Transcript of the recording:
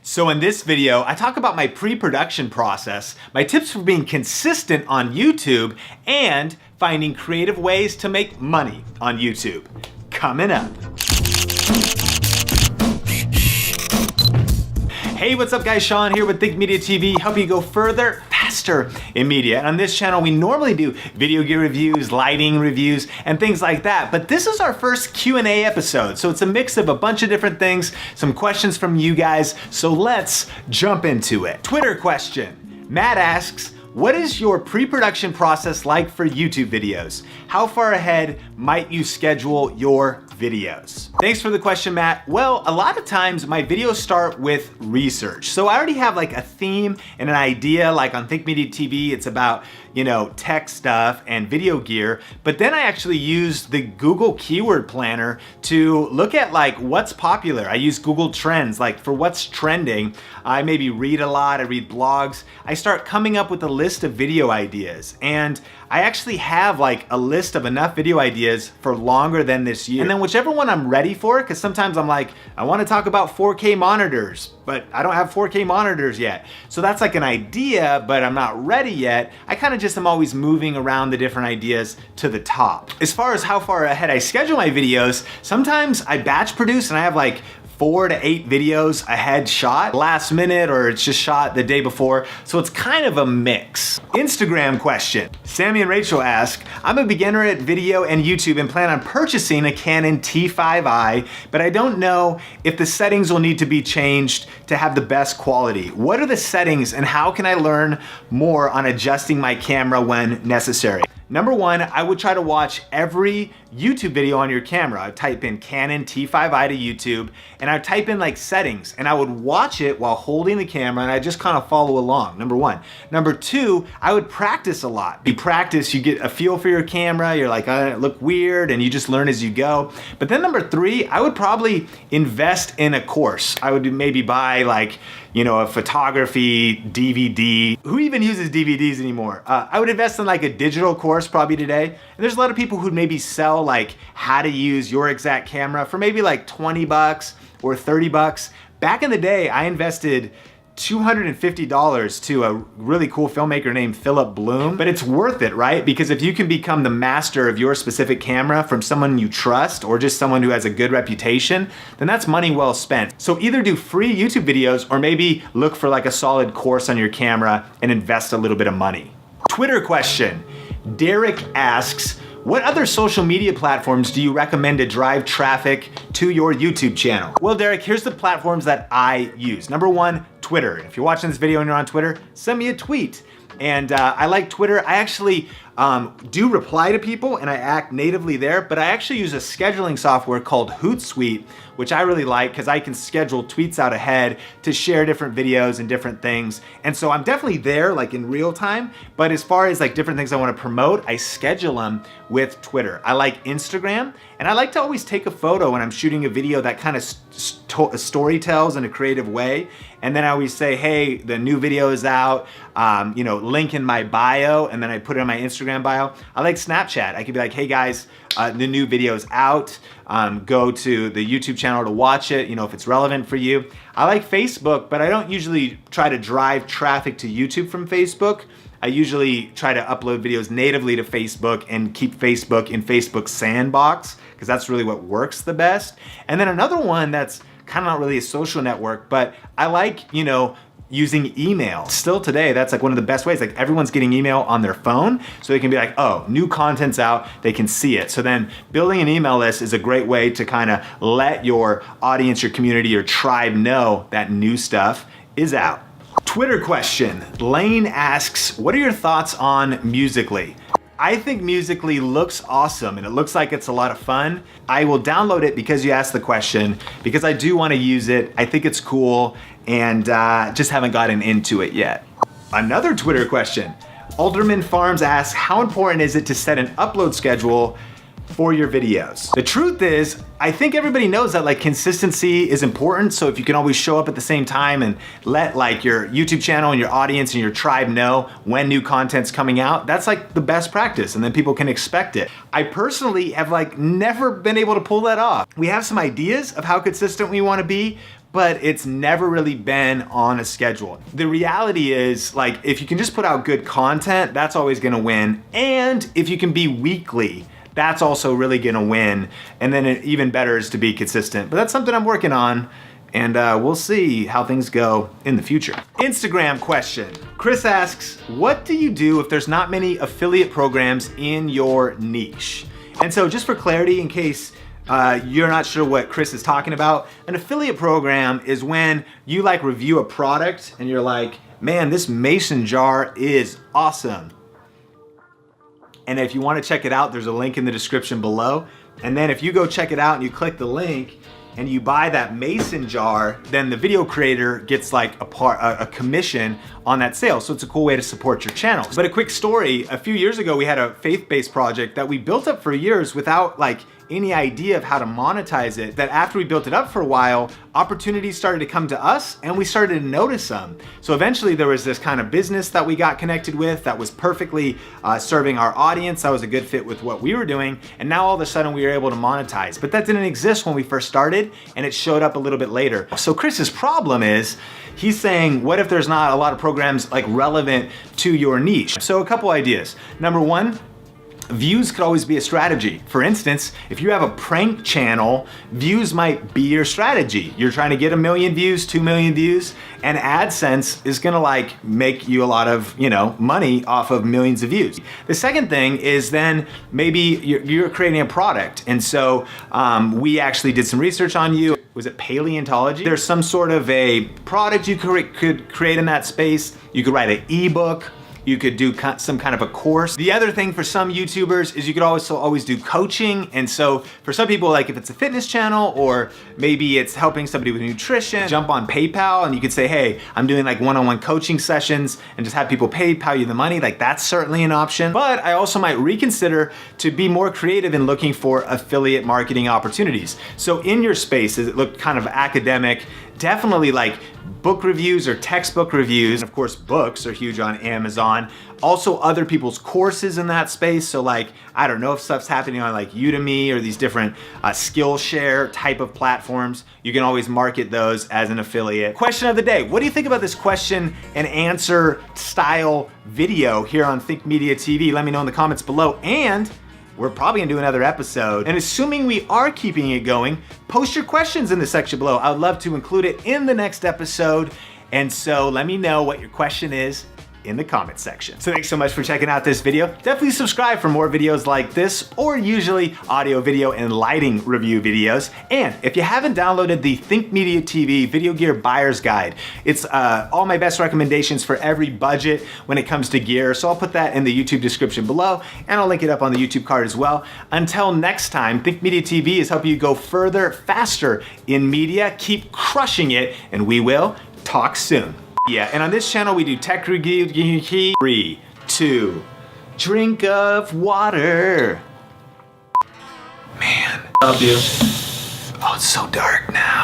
So in this video, I talk about my pre-production process, my tips for being consistent on YouTube, and finding creative ways to make money on YouTube. Coming up. Hey, what's up guys? Sean here with Think Media TV, helping you go further, faster in media. And on this channel, we normally do video gear reviews, lighting reviews, and things like that. But this is our first Q&A episode. So it's a mix of a bunch of different things, some questions from you guys. So let's jump into it. Twitter question. Matt asks, what is your pre-production process like for YouTube videos? How far ahead might you schedule your videos? Thanks for the question, Matt. Well, a lot of times my videos start with research. So I already have like a theme and an idea, like on Think Media TV, it's about, tech stuff and video gear. But then I actually use the Google Keyword Planner to look at like what's popular. I use Google Trends, like for what's trending. I maybe read a lot, I read blogs. I start coming up with a list of video ideas. And I actually have like a list of enough video ideas for longer than this year. And then whichever one I'm ready for, because sometimes I'm like, I want to talk about 4K monitors, but I don't have 4K monitors yet. So that's like an idea, but I'm not ready yet. I kind of just am always moving around the different ideas to the top. As far as how far ahead I schedule my videos, sometimes I batch produce and I have like 4 to 8 videos ahead shot last minute, or it's just shot the day before. So it's kind of a mix. Instagram question. Sammy and Rachel ask, I'm a beginner at video and YouTube and plan on purchasing a Canon T5i, but I don't know if the settings will need to be changed to have the best quality. What are the settings and how can I learn more on adjusting my camera when necessary? Number one, I would try to watch every YouTube video on your camera. I'd type in Canon T5i to YouTube and I'd type in like settings and I would watch it while holding the camera and I just kind of follow along, number one. Number two, I would practice a lot. You practice, you get a feel for your camera, you're like, I look weird, and you just learn as you go. But then number three, I would probably invest in a course. I would maybe buy like, a photography DVD. Who even uses DVDs anymore? I would invest in like a digital course probably today. And there's a lot of people who maybe sell like how to use your exact camera for maybe like 20 bucks or 30 bucks. Back in the day, I invested $250 to a really cool filmmaker named Philip Bloom, but it's worth it, right? Because if you can become the master of your specific camera from someone you trust or just someone who has a good reputation, then that's money well spent. So either do free YouTube videos or maybe look for like a solid course on your camera and invest a little bit of money. Twitter question. Derek asks, what other social media platforms do you recommend to drive traffic to your YouTube channel? Well, Derek, here's the platforms that I use. Number one, Twitter. If you're watching this video and you're on Twitter, send me a tweet. And I like Twitter. I actually do reply to people and I act natively there, but I actually use a scheduling software called Hootsuite, which I really like because I can schedule tweets out ahead to share different videos and different things. And so I'm definitely there like in real time, but as far as like different things I want to promote, I schedule them with Twitter. I like Instagram, and I like to always take a photo when I'm shooting a video that kind of story tells in a creative way. And then I always say, hey, the new video is out, link in my bio, and then I put it in my Instagram bio. I like Snapchat. I could be like, hey guys, the new video is out. Go to the YouTube channel to watch it, if it's relevant for you. I like Facebook, but I don't usually try to drive traffic to YouTube from Facebook. I usually try to upload videos natively to Facebook and keep Facebook in Facebook's sandbox, because that's really what works the best. And then another one that's kind of not really a social network, but I like, using email. Still today, that's like one of the best ways. Like everyone's getting email on their phone, so they can be like, oh, new content's out, they can see it. So then building an email list is a great way to kind of let your audience, your community, your tribe know that new stuff is out. Twitter question. Lane asks, what are your thoughts on Musical.ly? I think Musical.ly looks awesome and it looks like it's a lot of fun. I will download it because you asked the question, because I do want to use it. I think it's cool and just haven't gotten into it yet. Another Twitter question. Alderman Farms asks, how important is it to set an upload schedule for your videos? The truth is, I think everybody knows that like consistency is important. So if you can always show up at the same time and let like your YouTube channel and your audience and your tribe know when new content's coming out, that's like the best practice, and then people can expect it. I personally have like never been able to pull that off. We have some ideas of how consistent we want to be, but it's never really been on a schedule. The reality is, like, if you can just put out good content, that's always gonna win. And if you can be weekly, that's also really gonna win. And then even better is to be consistent. But that's something I'm working on, and we'll see how things go in the future. Instagram question. Chris asks, what do you do if there's not many affiliate programs in your niche? And so just for clarity, in case you're not sure what Chris is talking about, an affiliate program is when you like review a product and you're like, man, this mason jar is awesome. And if you want to check it out, there's a link in the description below. And then if you go check it out and you click the link and you buy that mason jar, then the video creator gets like a commission on that sale. So it's a cool way to support your channel. But a quick story, a few years ago, we had a faith-based project that we built up for years without like any idea of how to monetize it, that after we built it up for a while, opportunities started to come to us and we started to notice them. So eventually there was this kind of business that we got connected with that was perfectly serving our audience. That was a good fit with what we were doing. And now all of a sudden we were able to monetize. But that didn't exist when we first started, and it showed up a little bit later. So Chris's problem is, he's saying, what if there's not a lot of programs like relevant to your niche? So a couple ideas. Number one, views could always be a strategy. For instance, if you have a prank channel, views might be your strategy. You're trying to get 1 million views, 2 million views, and AdSense is gonna like make you a lot of, money off of millions of views. The second thing is then maybe you're creating a product. And so we actually did some research on you. Was it paleontology? There's some sort of a product you could create in that space. You could write an ebook. You could do some kind of a course. The other thing for some YouTubers is you could also always do coaching. And so for some people, like if it's a fitness channel or maybe it's helping somebody with nutrition, jump on PayPal and you could say, hey, I'm doing like one-on-one coaching sessions and just have people PayPal you the money. Like that's certainly an option. But I also might reconsider to be more creative in looking for affiliate marketing opportunities. So in your space, does it look kind of academic? Definitely like book reviews or textbook reviews. Of course, books are huge on Amazon. Also other people's courses in that space. So like, I don't know if stuff's happening on like Udemy or these different Skillshare type of platforms. You can always market those as an affiliate. Question of the day. What do you think about this question and answer style video here on Think Media TV? Let me know in the comments below. And we're probably gonna do another episode. And assuming we are keeping it going, post your questions in the section below. I would love to include it in the next episode. And so let me know what your question is in the comment section. So thanks so much for checking out this video. Definitely subscribe for more videos like this, or usually audio, video, and lighting review videos. And if you haven't downloaded the Think Media TV Video Gear Buyer's Guide, it's all my best recommendations for every budget when it comes to gear. So I'll put that in the YouTube description below, and I'll link it up on the YouTube card as well. Until next time, Think Media TV is helping you go further, faster in media. Keep crushing it, and we will talk soon. Yeah, and on this channel we do tech review. 3, 2, drink of water. Man, love you. Oh, it's so dark now.